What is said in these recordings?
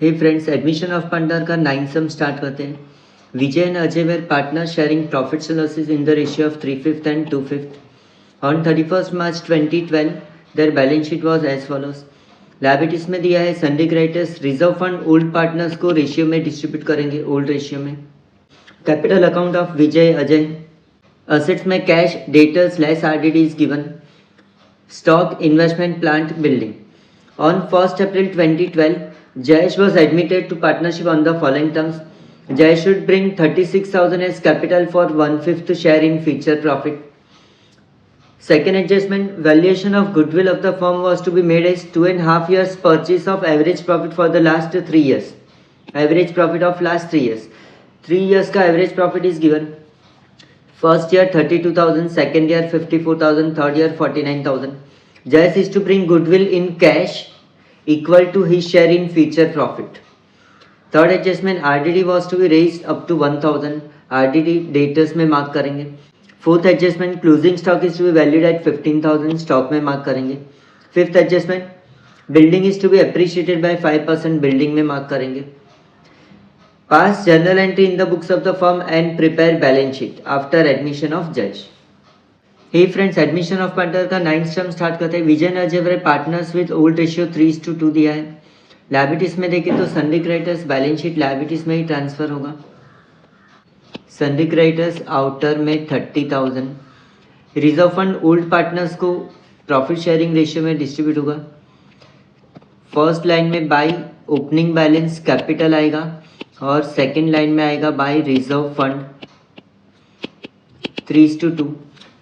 Hey friends, admission of पंडर का 9 sum start करते हैं. Vijay and Ajay were partner sharing profits and losses in the ratio of 3/5 and 2/5. On 31st March 2012 their balance sheet was as follows. Liabilities में दिया है sundry creditors reserve fund old partners को ratio में distribute करेंगे, old ratio में. Capital account of Vijay Ajay. Assets में cash, debtors less RDD is given. Stock, investment, plant, building. On 1st April 2012, Jayesh was admitted to partnership on the following terms. Jayesh should bring 36,000 as capital for 1/5 share in future profit. Second adjustment, valuation of goodwill of the firm was to be made as 2.5 years purchase of average profit for the last 3 years. Average profit of last 3 years. 3 years का average profit is given. First year 32,000, second year 54,000, third year 49,000. Jayesh is to bring goodwill in cash equal to his share in future profit. Third adjustment, RDD was to be raised up to 1,000. RDD debtors में mark करेंगे. Fourth adjustment, closing stock is to be valued at 15,000. Stock में mark करेंगे. Fifth adjustment, building is to be appreciated by 5%. Building में mark करेंगे. Pass journal entry in the books of the firm and prepare balance sheet after admission of Jayesh. Hey friends, admission of partner का 9th term start करते हैं. Vijay and Ajay were partners with old ratio 3:2 दिया है. Liabilities में देखें तो sundry creditors balance sheet liabilities में ही ट्रांसफर होगा. सन्डी क्रेडिटर्स आउटर में 30,000. रिजर्व फंड ओल्ड पार्टनर्स को प्रॉफिट शेयरिंग रेशियो में डिस्ट्रीब्यूट होगा. फर्स्ट लाइन में बाय ओपनिंग बैलेंस कैपिटल आएगा और सेकेंड लाइन में आएगा बाय रिजर्व फंड 3:2.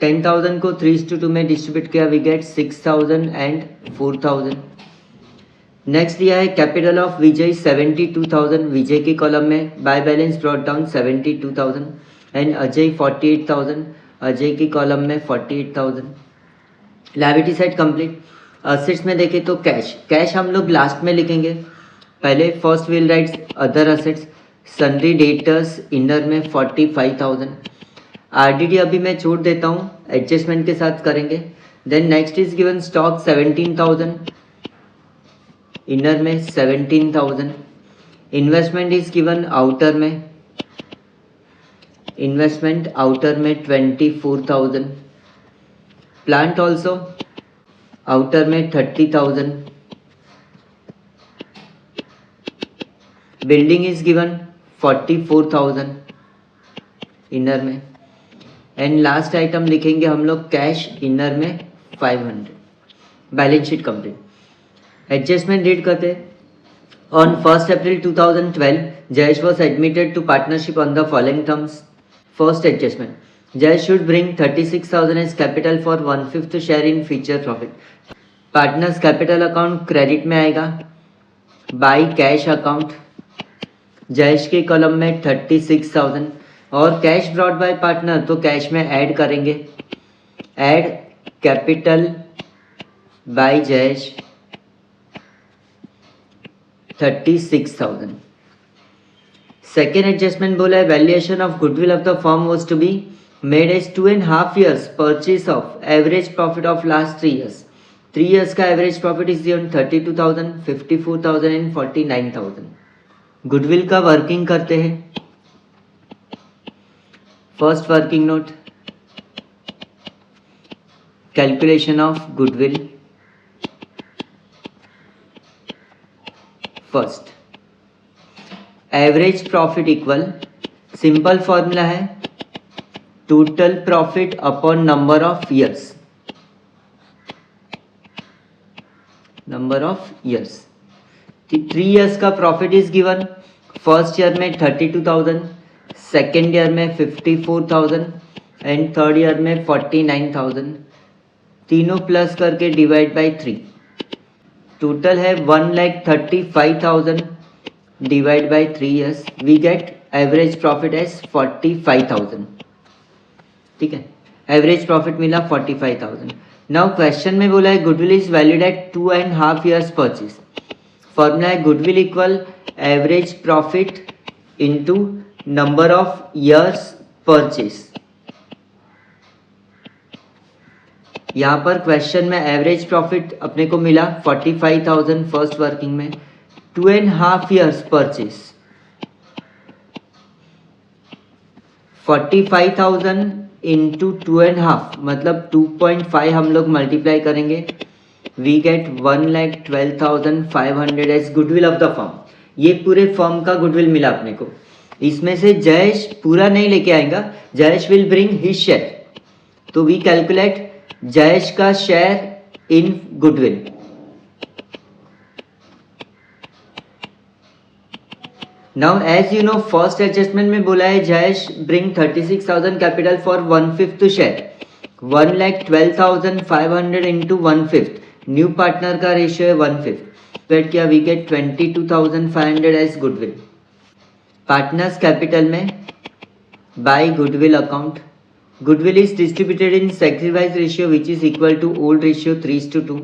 10,000 को 3:2 में डिस्ट्रीब्यूट किया, वी गेट 6,000 एंड 4,000. नेक्स्ट दिया है कैपिटल ऑफ विजय 72,000. विजय के कॉलम में by balance brought down 72,000 and Ajay 48,000. Ajay के कॉलम में 48,000. Liability side complete. असेट्स में देखें तो कैश हम लोग लास्ट में लिखेंगे. पहले first wheel rights, other assets, सन्डी debtors inner में 45,000. आरडीडी अभी मैं छोड़ देता हूँ, एडजस्टमेंट के साथ करेंगे. Then next is given stock 17,000, inner में 17,000. इन्वेस्टमेंट इज गिवन आउटर में, इन्वेस्टमेंट आउटर में 24,000. प्लांट ऑल्सो आउटर में 30,000. बिल्डिंग इज गिवन 44,000 इनर में. एंड लास्ट आइटम लिखेंगे हम लोग कैश इनर में 500. Balance sheet complete. Adjustment read करते. On 1st April 2012 Jayesh was admitted to partnership on the following terms. First adjustment, Jayesh should bring 36,000 as capital for 1/5 share in future profit. Partners capital account credit में आएगा by cash account. Jayesh के column में 36,000 और cash brought by partner तो cash में add करेंगे. Add capital by Jayesh 36,000. Second adjustment बोला है valuation of goodwill of the firm was to be made as 2.5 years purchase of average profit of last 3 years. 3 years का average profit is given 32,000, 54,000 and 49,000. Goodwill का working करते हैं. First working note, calculation of goodwill. First, average profit equal, simple formula है total profit upon number of years. Number of years. 3 years का profit is given. First year में 32,000, second year में 54,000 and third year में 49,000. तीनों plus करके divide by 3. Total है 1,35,000 divide by 3 years. We get average profit as 45,000. ठीक है, average profit मिला 45,000. नाउ क्वेश्चन में बोला है goodwill is valued at 2.5 years purchase. Formula है goodwill equal average profit into number of years purchase. यहाँ पर क्वेश्चन में एवरेज प्रॉफिट अपने को मिला 45,000 फर्स्ट वर्किंग में, 2.5 years परचेज 45,000 इंटू 2.5 मतलब 2.5 हम लोग मल्टीप्लाई करेंगे, we get 1,12,500 as goodwill of the firm. ये पूरे फर्म का गुडविल मिला अपने को। इसमें से जयेश पूरा नहीं लेके आएगा, Jayesh will bring his share, तो वी कैलकुलेट जयेश का share in goodwill. Now as you know first adjustment में बोला है Jayesh bring 36,000 capital for 1/5 share, 1,12,500 into 1/5, new partner का रेशियो है 1/5, वेट किया we get 22,500 as goodwill. Partners capital में by goodwill account, goodwill is distributed in sacrifice ratio which is equal to old ratio 3:2।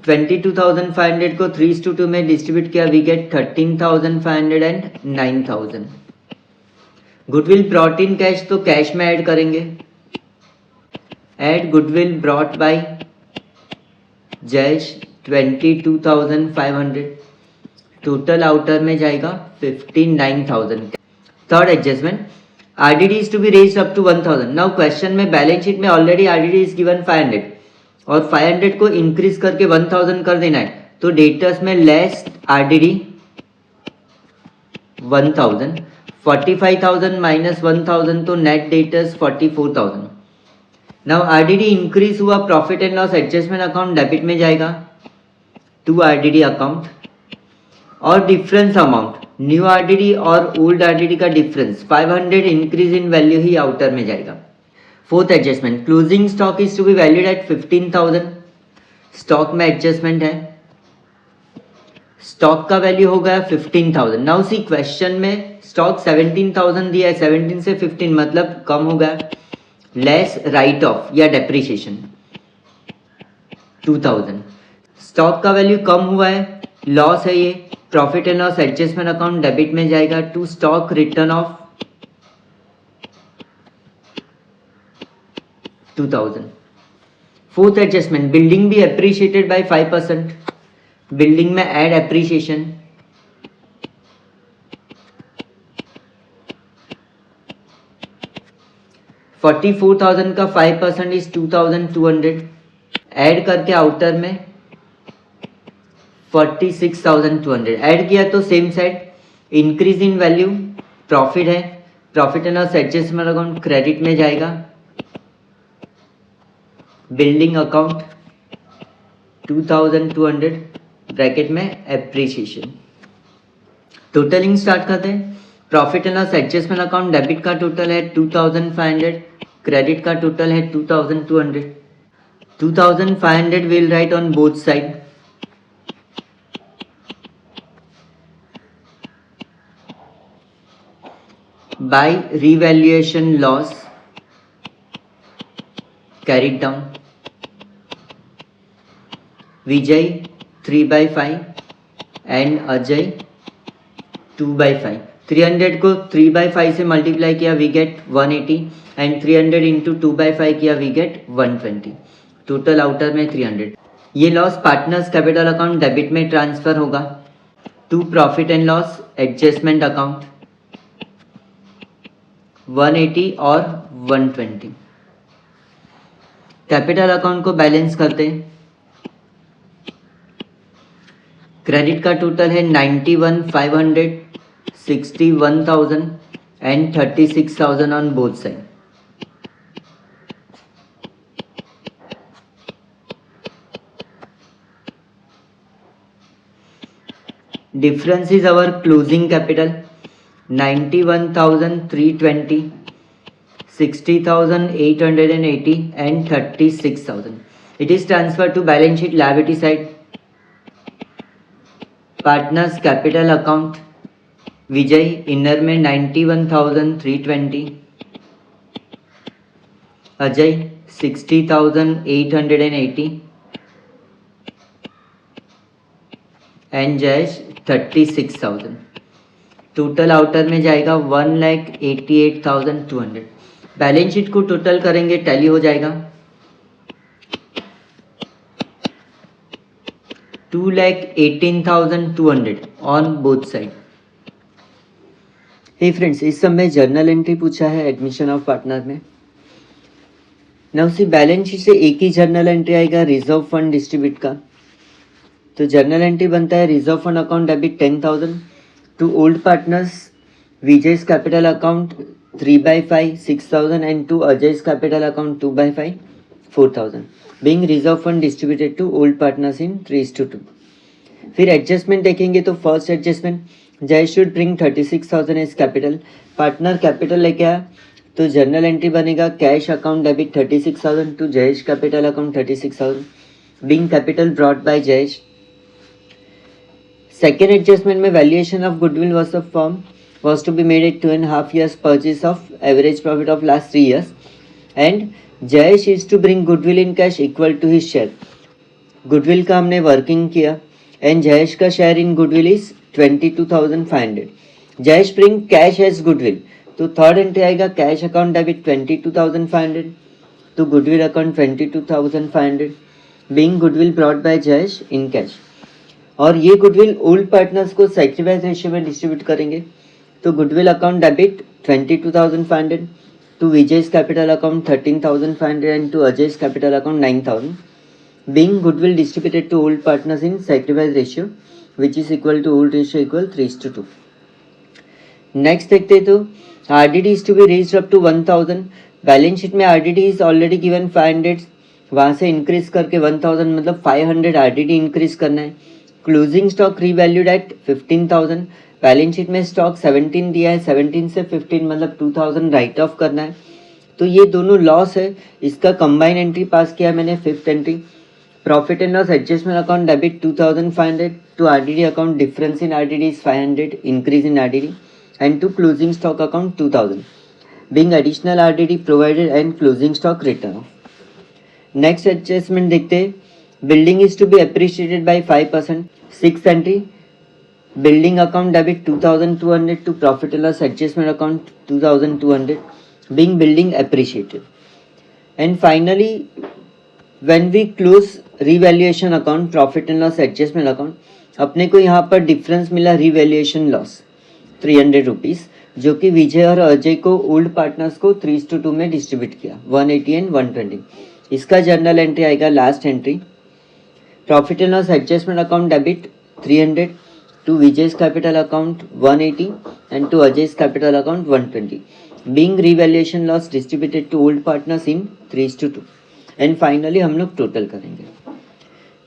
22,500 को 3:2 में distribute किया, we get 13,500 and 9,000। Goodwill brought in cash, तो cash में add करेंगे, add goodwill brought by Jayesh 22,500, total outer में जाएगा 59,000। Third adjustment, RDD is to be raised up to 1,000। Now question में balance sheet में ऑलरेडी आरडीडी इज गिवन 500 और 500 को increase करके 1,000 कर देना है, तो डेटर्स में लेस आरडीडी 1,000, 45,000 माइनस 1,000 तो net debtors 44,000। Now RDD increase हुआ, profit and loss adjustment account debit में जाएगा टू आरडीडी अकाउंट, और डिफरेंस अमाउंट न्यू आरडीडी और ओल्ड आरडीडी का डिफरेंस 500 इंक्रीज इन वैल्यू ही आउटर में जाएगा। Fourth adjustment, closing stock is to be valued at 15,000, stock में एडजस्टमेंट है, स्टॉक का वैल्यू हो गया 15,000। नाउ सी क्वेश्चन में स्टॉक 17,000 दिया है, 17 से 15 मतलब कम हो गया, लेस राइट ऑफ या डेप्रिसिएशन 2,000। स्टॉक का वैल्यू कम हुआ है, लॉस है ये, profit and loss adjustment account debit में जाएगा to stock return of 2,000। Fourth adjustment, building भी अप्रिशिएटेड बाय 5%, बिल्डिंग में ऐड एप्रिसिएशन, $44,000 का 5% इज 2,200, ऐड करके आउटर में 46,200 ऐड किया, तो same side increase in value, profit है, profit and loss adjustment account credit में जाएगा, बिल्डिंग अकाउंट 2,200 ब्रैकेट में एप्रिसिएशन। टोटलिंग स्टार्ट करते हैं। Profit and loss adjustment account debit का टोटल है 2,500, क्रेडिट का टोटल है 2,200। 2,500 will write on both side, by revaluation loss carried down, Vijay 3/5 and Ajay 2/5। 300 को 3/5 से मल्टीप्लाई किया, वी गेट 180 एंड 300 इंटू 2/5 किया, वी गेट 120, टोटल आउटर में 300। ये loss partners capital account debit में ट्रांसफर होगा to profit and loss adjustment account 180 और 120। Capital account को बैलेंस करते हैं। क्रेडिट का टोटल है 91,500, 61,000 and 36,000 on both side. Difference is our closing capital 91,320, 60,880 and 36,000. It is transferred to balance sheet liability side. Partners capital account, Vijay inner में 91,320, Ajay 60,880 and Jayesh 36,000। Total outer में जाएगा 1,88,200। Balance sheet को total करेंगे, tally हो जाएगा। 2,18,200 on both side. Hey friends, इस समय journal entry पूछा है एडमिशन ऑफ पार्टनर में। नाउ सी बैलेंस शीट से एक ही जर्नल एंट्री आएगा रिजर्व फंड डिस्ट्रीब्यूट का। तो जर्नल एंट्री बनता है reserve fund account debit 10,000 to old partners Vijay's capital account 3/5 6,000 and to Ajay's capital account 2/5 4,000 being reserve fund distributed to old partners in 3:2। फिर adjustment देखेंगे तो first adjustment Jay should bring 36,000 as capital. Partner capital लेके आया तो journal entry बनेगा cash account debit 36,000 to Jayesh capital account 36,000 being capital brought by Jayesh. Second adjustment में valuation of goodwill was of firm was to be made at 2.5 years purchase of average profit of last 3 years and Jayesh is to bring goodwill in cash equal to his share। goodwill का हमने working किया and Jayesh का share in goodwill is 22,500। Jayesh bring cash as goodwill तो third entry आएगा cash account debit 22,500 तो goodwill account 22,500 being goodwill brought by Jayesh in cash. और ये goodwill old partners को सैक्रिफाइस रेशियो में डिस्ट्रीब्यूट करेंगे तो goodwill account debit 22,500 to Vijay's capital account 13,500 and to Ajay's capital account 9,000 being goodwill distributed to old partners in sacrifice ratio which is equal to old ratio equal 3:2। Next देखते हैं तो RDD is to be raised up to 1,000। Balance sheet में RDD is already given 500, वहाँ से increase करके 1,000 मतलब 500 RDD increase करना है। Closing stock revalued at 15,000। Balance sheet में स्टॉक 17 दिया है, 17 से 15 मतलब 2,000 राइट ऑफ करना है। तो ये दोनों लॉस है, इसका कंबाइन एंट्री पास किया मैंने fifth entry. Profit and loss adjustment account debit 2,500 to RDD account difference in RDD is 500 increase in RDD and to closing stock account 2,000 being additional RDD provided and closing stock written off। Next adjustment देखते हैं, building is to be appreciated by 5%। sixth entry building account debit 2,200 to profit and loss adjustment account 2,200 being building appreciated। and finally when we close revaluation account profit and loss adjustment account अपने को यहाँ पर difference मिला revaluation loss 300 rupees जो कि विजय और अजय को old partners को 3:2 में डिस्ट्रीब्यूट किया 180 एंड 120। इसका जर्नल एंट्री आएगा last entry. Profit and loss adjustment account debit 300 to Vijay's capital account 180 and to Ajay's capital account 120 being revaluation loss distributed to old partners in 3:2। And finally हम लोग total करेंगे।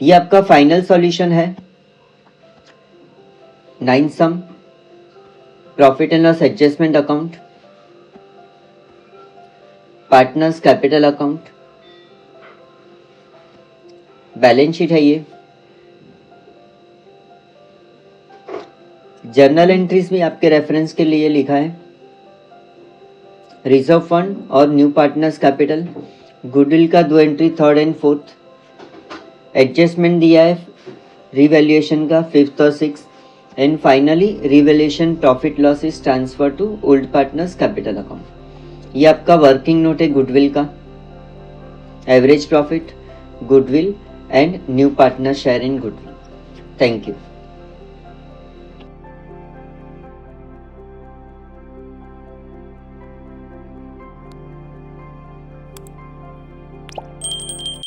ये आपका फाइनल सॉल्यूशन है। 9 sum profit and loss adjustment account, partners capital account, balance sheet है ये। Journal entries भी आपके रेफरेंस के लिए लिखा है। रिजर्व फंड और न्यू पार्टनर्स कैपिटल, गुडविल का 2 entry third and fourth, adjustment दिया है रिवैल्यूएशन का फिफ्थ और six and finally revaluation profit loss is transfer to old partners capital account. ये आपका वर्किंग नोट है गुडविल का, average profit, goodwill and new partner share in goodwill. Thank you.